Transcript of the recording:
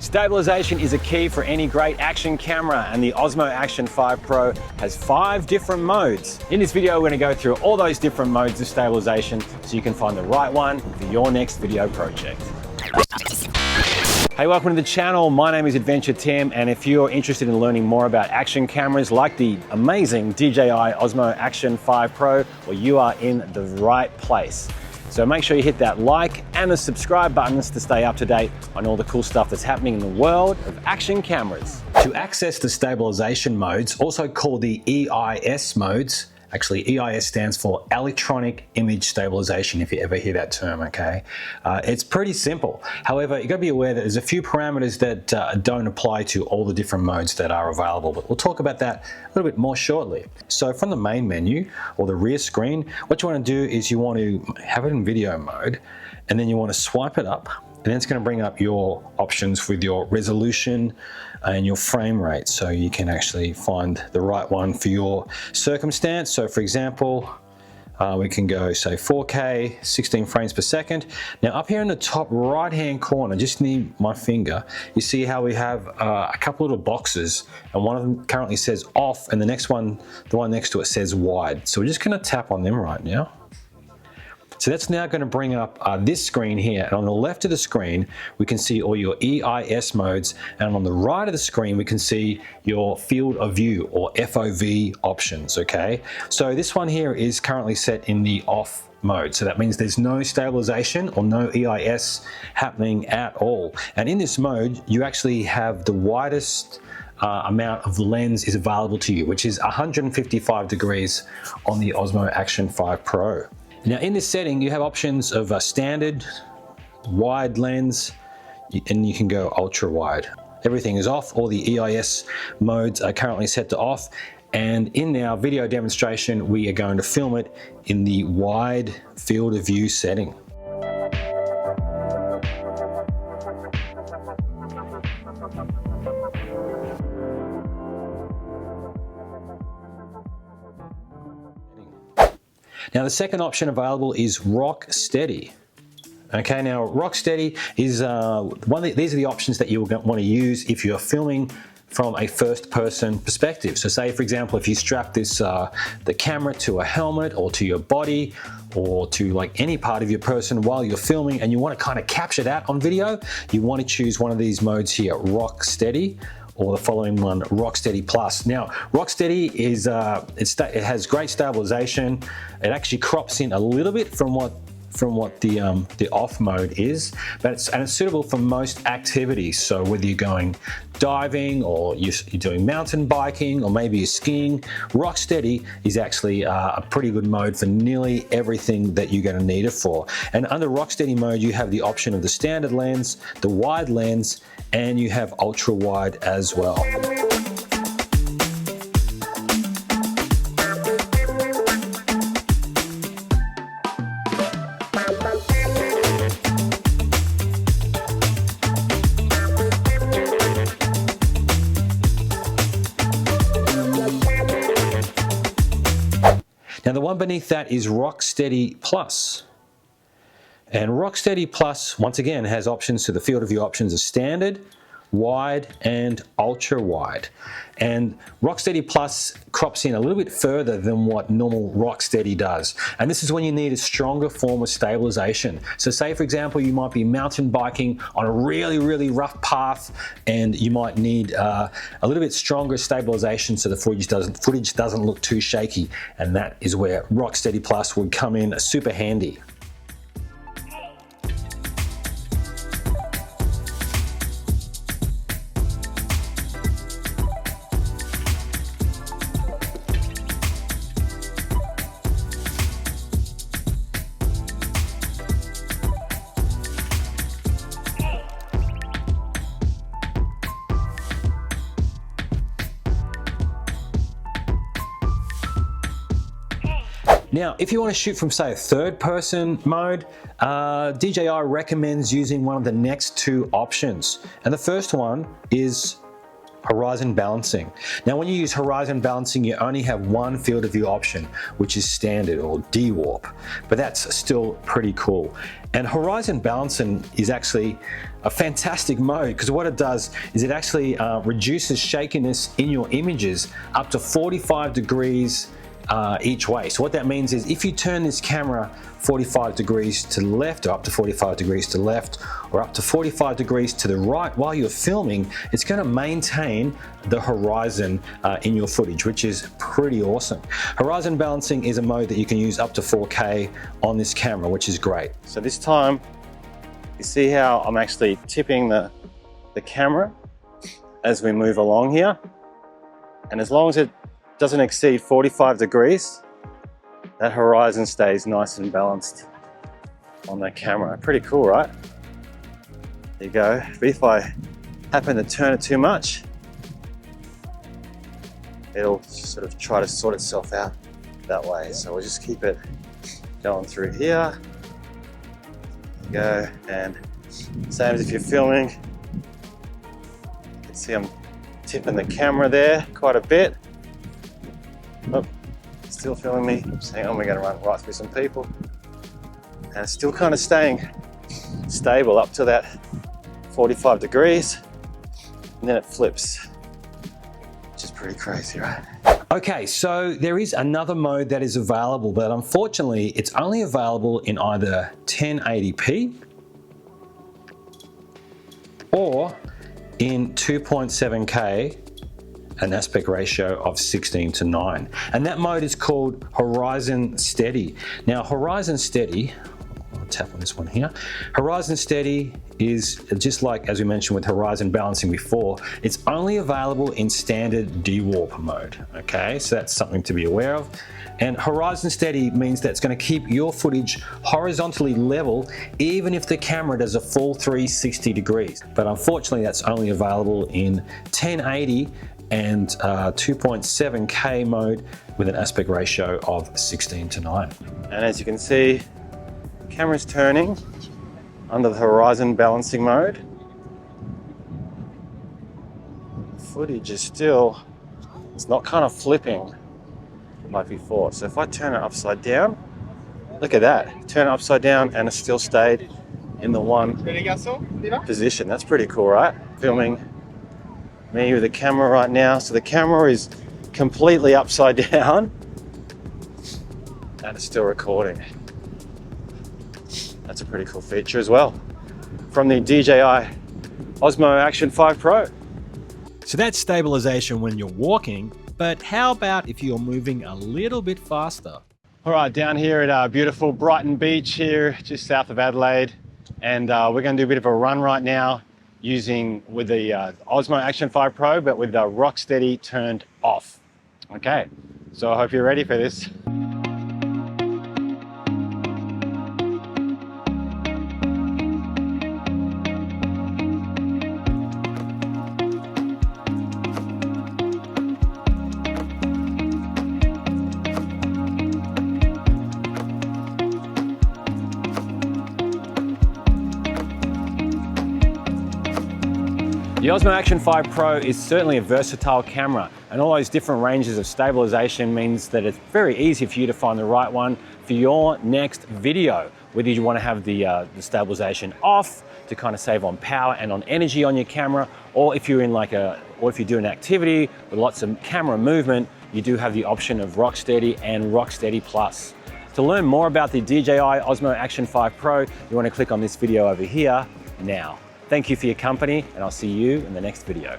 Stabilization is a key for any great action camera, and the Osmo Action 5 Pro has 5 different modes. In this video, we're going to go through all those different modes of stabilization so you can find the right one for your next video project. Hey, welcome to the channel. My name is Adventure Tim, and if you're interested in learning more about action cameras like the amazing DJI Osmo Action 5 Pro, well, you are in the right place. So make sure you hit that like and the subscribe buttons to stay up to date on all the cool stuff that's happening in the world of action cameras. To access the stabilization modes, also called the EIS modes, actually EIS stands for Electronic Image Stabilization, if you ever hear that term, okay? It's pretty simple. However, you've got to be aware that there's a few parameters that don't apply to all the different modes that are available, but we'll talk about that a little bit more shortly. So from the main menu or the rear screen, what you want to do is you want to have it in video mode, and then you want to swipe it up, and then it's going to bring up your options with your resolution and your frame rate, so you can actually find the right one for your circumstance. So for example, we can go say 4K 16 frames per second. Now up here in the top right hand corner, just near my finger, you see how we have a couple little boxes, and one of them currently says off, and the next one, the one next to it, says wide. So we're just going to tap on them right now. So that's now going to bring up this screen here, and on the left of the screen we can see all your EIS modes, and on the right of the screen we can see your field of view or FOV options. Okay, so this one here is currently set in the off mode, so that means there's no stabilization or no EIS happening at all. And in this mode you actually have the widest amount of lens is available to you, which is 155 degrees on the Osmo Action 5 Pro. Now in this setting you have options of standard, wide lens, and you can go ultra wide. Everything is off. All the EIS modes are currently set to off, and in our video demonstration we are going to film it in the wide field of view setting. Now the second option available is Rocksteady. Okay, now Rocksteady is these are the options that you'll want to use if you're filming from a first-person perspective. So say, for example, if you strap this the camera to a helmet or to your body or to like any part of your person while you're filming, and you want to kind of capture that on video, you want to choose one of these modes here, Rocksteady, or the following one, Rocksteady Plus. Now, Rocksteady is it has great stabilization. It actually crops in a little bit from what the off mode is, but it's suitable for most activities. So whether you're going diving or you're doing mountain biking or maybe you're skiing, Rocksteady is actually a pretty good mode for nearly everything that you're going to need it for. And under Rocksteady mode you have the option of the standard lens, the wide lens, and you have ultra wide as well. Now the one beneath that is Rocksteady Plus. And Rocksteady Plus, once again, has options to the field of view options of standard, wide, and ultra wide. And Rocksteady Plus crops in a little bit further than what normal Rocksteady does. And this is when you need a stronger form of stabilization. So say, for example, you might be mountain biking on a really, really rough path, and you might need a little bit stronger stabilization so the footage doesn't look too shaky. And that is where Rocksteady Plus would come in super handy. Now, if you want to shoot from, say, a third-person mode, DJI recommends using one of the next two options. And the first one is horizon balancing. Now when you use horizon balancing, you only have one field of view option, which is standard or D-warp, but that's still pretty cool. And horizon balancing is actually a fantastic mode because what it does is it actually reduces shakiness in your images up to 45 degrees each way. So what that means is if you turn this camera 45 degrees to the left, or up to 45 degrees to the left, or up to 45 degrees to the right while you're filming, it's going to maintain the horizon in your footage, which is pretty awesome. Horizon balancing is a mode that you can use up to 4K on this camera, which is great. So this time, you see how I'm actually tipping the camera as we move along here. And as long as it doesn't exceed 45 degrees, that horizon stays nice and balanced on that camera. Pretty cool, right? There you go. But if I happen to turn it too much, it'll sort of try to sort itself out that way. So we'll just keep it going through here. There you go. And same as if you're filming, you can see I'm tipping the camera there quite a bit. Oh, still filming me. Just hang on, we're going to run right through some people. And it's still kind of staying stable up to that 45 degrees. And then it flips, which is pretty crazy, right? Okay, so there is another mode that is available, but unfortunately, it's only available in either 1080p or in 2.7K, an aspect ratio of 16:9. And that mode is called HorizonSteady. Now, HorizonSteady, I'll tap on this one here. HorizonSteady is just like, as we mentioned with horizon balancing before, it's only available in standard D-warp mode, okay? So that's something to be aware of. And HorizonSteady means that it's going to keep your footage horizontally level even if the camera does a full 360 degrees. But unfortunately, that's only available in 1080 and 2.7K mode with an aspect ratio of 16:9. And as you can see, the camera's turning under the horizon balancing mode. The footage is still, it's not kind of flipping like before. So if I turn it upside down, look at that. Turn it upside down and it still stayed in the one position. That's pretty cool, right? Filming me with the camera right now. So the camera is completely upside down and it's still recording. That's a pretty cool feature as well from the DJI Osmo Action 5 Pro. So that's stabilization when you're walking, but how about if you're moving a little bit faster? All right, down here at beautiful Brighton Beach here, just south of Adelaide. And we're gonna do a bit of a run right now with the Osmo Action 5 Pro, but with the Rocksteady turned off. Okay, so I hope you're ready for this. The Osmo Action 5 Pro is certainly a versatile camera, and all those different ranges of stabilization means that it's very easy for you to find the right one for your next video. Whether you want to have the stabilization off to kind of save on power and on energy on your camera, or if you're in or if you do an activity with lots of camera movement, you do have the option of Rocksteady and Rocksteady Plus. To learn more about the DJI Osmo Action 5 Pro, you want to click on this video over here now. Thank you for your company, and I'll see you in the next video.